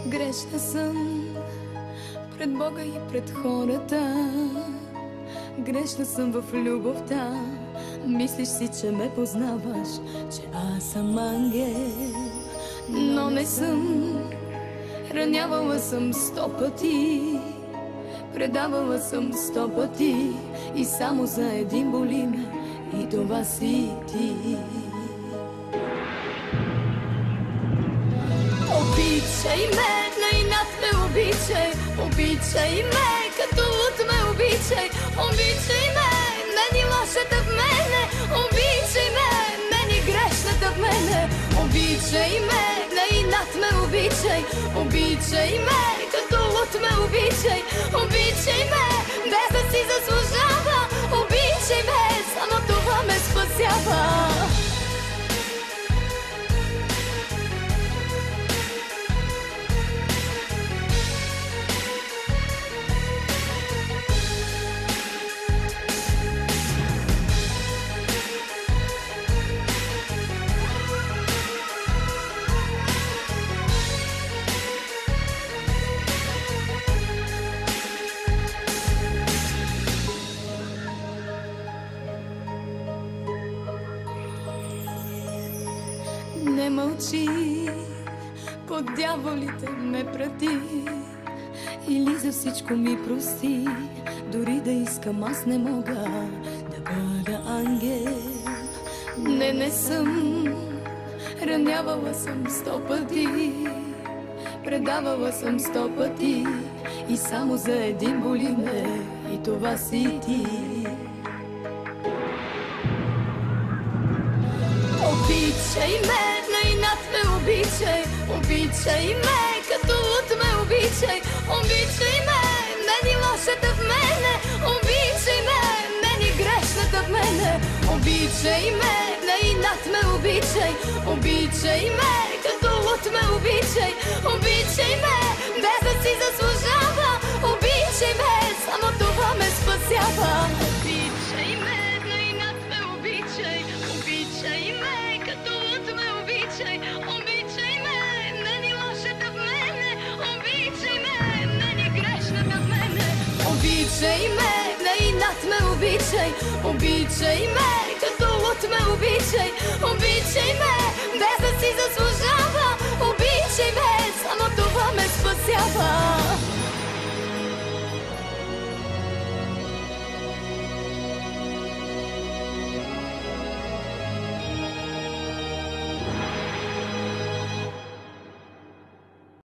Грешна съм пред Бога и пред хората. Грешна съм в любовта. Мислиш си, че ме познаваш, че аз съм ангел, но не съм. Ранявала съм 100 пъти, предавала съм 100 пъти, и само за един боли ме, и това си ти. Обичай ме, на инат ме обичай. Обичай ме, като луд ме обичай. Обичай ме, мен и лошата в мене. Обичай ме, мен и грешната в мене. Обичай ме, на инат ме обичай. Обичай ме, като луд ме обичай. Обичай ме, без да си заслужава. Обичай ме, само това ме спасява. Не мълчи, под дяволите ме прати, или за всичко ми прости. Дори да искам, аз не мога да бъда ангел. Не съм. Ранявала съм 100 пъти, предавала съм 100 пъти, и само за един боли ме, и това си ти. Обичай ме, на инат ме обичай. Обичай ме, като луд ме обичай. Обичай ме, мен и лошата в мене. Обичай ме, мен и грешната в мене. Обичай ме, на инат ме обичай. Обичай ме, като луд ме обичай. Обичай ме, без да си заслужава. Обичай ме, само това ме спасява. Обичай ме, на инат ме обичай. Обичай ме, като луд ме обичай. Обичай ме, мен и лошата в мене. Обичай ме, мен и грешната в мене. Обичай ме, на инат ме обичай. Обичай ме, като луд ме обичай. Обичай ме, без да си заслужава. Обичай ме, само това ме спасява.